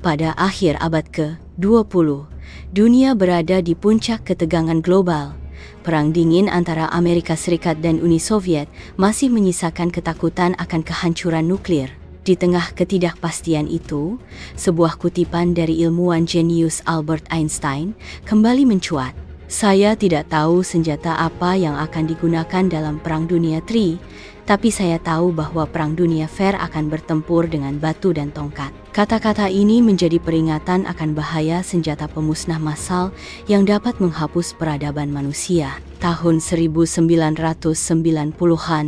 Pada akhir abad ke-20, dunia berada di puncak ketegangan global. Perang dingin antara Amerika Serikat dan Uni Soviet masih menyisakan ketakutan akan kehancuran nuklir. Di tengah ketidakpastian itu, sebuah kutipan dari ilmuwan jenius Albert Einstein kembali mencuat. Saya tidak tahu senjata apa yang akan digunakan dalam Perang Dunia III, tapi saya tahu bahwa Perang Dunia Fair akan bertempur dengan batu dan tongkat. Kata-kata ini menjadi peringatan akan bahaya senjata pemusnah massal yang dapat menghapus peradaban manusia. Tahun 1990-an,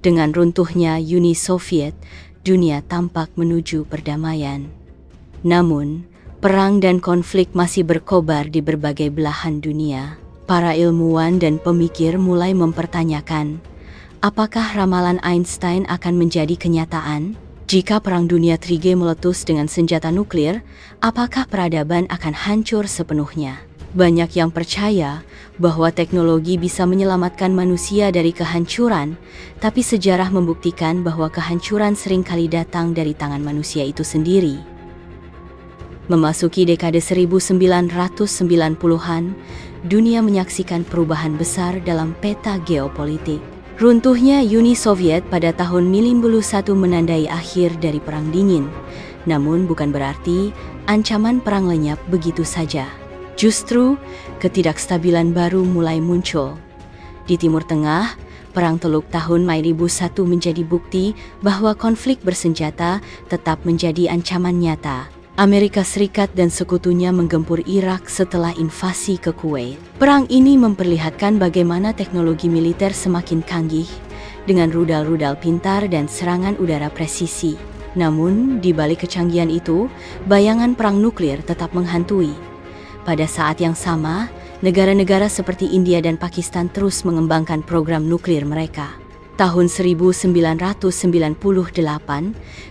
dengan runtuhnya Uni Soviet, dunia tampak menuju perdamaian. Namun, perang dan konflik masih berkobar di berbagai belahan dunia. Para ilmuwan dan pemikir mulai mempertanyakan, apakah ramalan Einstein akan menjadi kenyataan? Jika Perang Dunia III meletus dengan senjata nuklir, apakah peradaban akan hancur sepenuhnya? Banyak yang percaya bahwa teknologi bisa menyelamatkan manusia dari kehancuran, tapi sejarah membuktikan bahwa kehancuran seringkali datang dari tangan manusia itu sendiri. Memasuki dekade 1990-an, dunia menyaksikan perubahan besar dalam peta geopolitik. Runtuhnya Uni Soviet pada tahun 1991 menandai akhir dari Perang Dingin. Namun bukan berarti ancaman perang lenyap begitu saja. Justru, ketidakstabilan baru mulai muncul. Di Timur Tengah, Perang Teluk tahun 2001 menjadi bukti bahwa konflik bersenjata tetap menjadi ancaman nyata. Amerika Serikat dan sekutunya menggempur Irak setelah invasi ke Kuwait. Perang ini memperlihatkan bagaimana teknologi militer semakin canggih dengan rudal-rudal pintar dan serangan udara presisi. Namun, di balik kecanggihan itu, bayangan perang nuklir tetap menghantui. Pada saat yang sama, negara-negara seperti India dan Pakistan terus mengembangkan program nuklir mereka. Tahun 1998,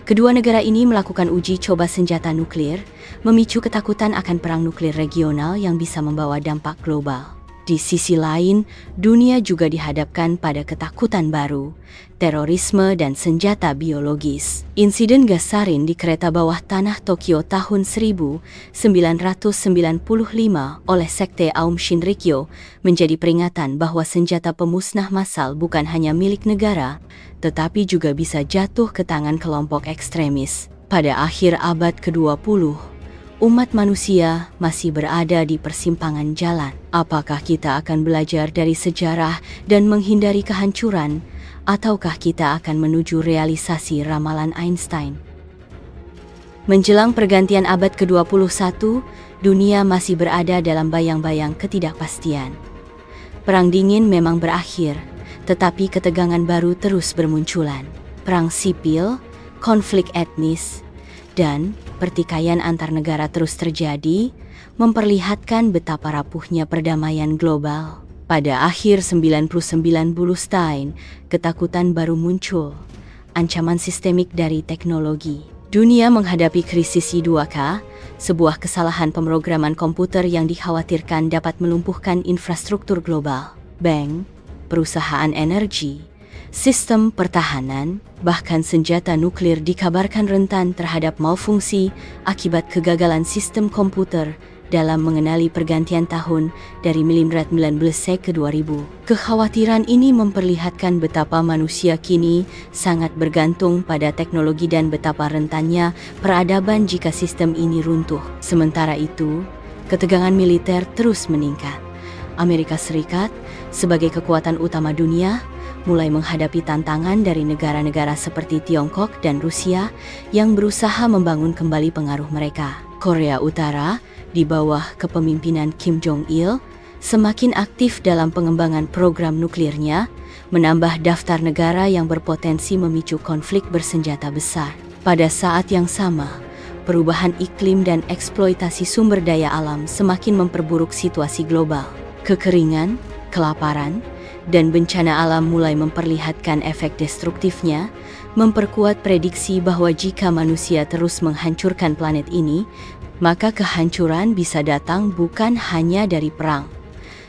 kedua negara ini melakukan uji coba senjata nuklir, memicu ketakutan akan perang nuklir regional yang bisa membawa dampak global. Di sisi lain, dunia juga dihadapkan pada ketakutan baru, terorisme dan senjata biologis. Insiden gas sarin di kereta bawah tanah Tokyo tahun 1995 oleh sekte Aum Shinrikyo menjadi peringatan bahwa senjata pemusnah massal bukan hanya milik negara, tetapi juga bisa jatuh ke tangan kelompok ekstremis. Pada akhir abad ke-20, umat manusia masih berada di persimpangan jalan. Apakah kita akan belajar dari sejarah dan menghindari kehancuran, ataukah kita akan menuju realisasi ramalan Einstein? Menjelang pergantian abad ke-21, dunia masih berada dalam bayang-bayang ketidakpastian. Perang dingin memang berakhir, tetapi ketegangan baru terus bermunculan. Perang sipil, konflik etnis, dan pertikaian antar negara terus terjadi, memperlihatkan betapa rapuhnya perdamaian global. Pada akhir 99 Bullenstein, ketakutan baru muncul, ancaman sistemik dari teknologi. Dunia menghadapi krisis Y2K, sebuah kesalahan pemrograman komputer yang dikhawatirkan dapat melumpuhkan infrastruktur global. Bank, perusahaan energi, sistem pertahanan, bahkan senjata nuklir dikabarkan rentan terhadap malfungsi akibat kegagalan sistem komputer dalam mengenali pergantian tahun dari 1919 ke 2000. Kekhawatiran ini memperlihatkan betapa manusia kini sangat bergantung pada teknologi dan betapa rentannya peradaban jika sistem ini runtuh. Sementara itu, ketegangan militer terus meningkat. Amerika Serikat, sebagai kekuatan utama dunia, mulai menghadapi tantangan dari negara-negara seperti Tiongkok dan Rusia yang berusaha membangun kembali pengaruh mereka. Korea Utara, di bawah kepemimpinan Kim Jong-il, semakin aktif dalam pengembangan program nuklirnya, menambah daftar negara yang berpotensi memicu konflik bersenjata besar. Pada saat yang sama, perubahan iklim dan eksploitasi sumber daya alam semakin memperburuk situasi global. Kekeringan, kelaparan, dan bencana alam mulai memperlihatkan efek destruktifnya, memperkuat prediksi bahwa jika manusia terus menghancurkan planet ini, maka kehancuran bisa datang bukan hanya dari perang,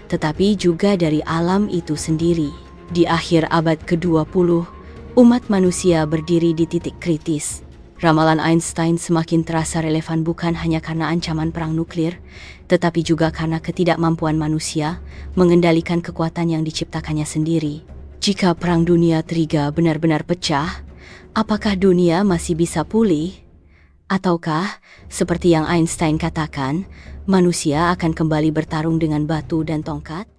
tetapi juga dari alam itu sendiri. Di akhir abad ke-20, umat manusia berdiri di titik kritis. Ramalan Einstein semakin terasa relevan bukan hanya karena ancaman perang nuklir, tetapi juga karena ketidakmampuan manusia mengendalikan kekuatan yang diciptakannya sendiri. Jika Perang Dunia III benar-benar pecah, apakah dunia masih bisa pulih? Ataukah, seperti yang Einstein katakan, manusia akan kembali bertarung dengan batu dan tongkat?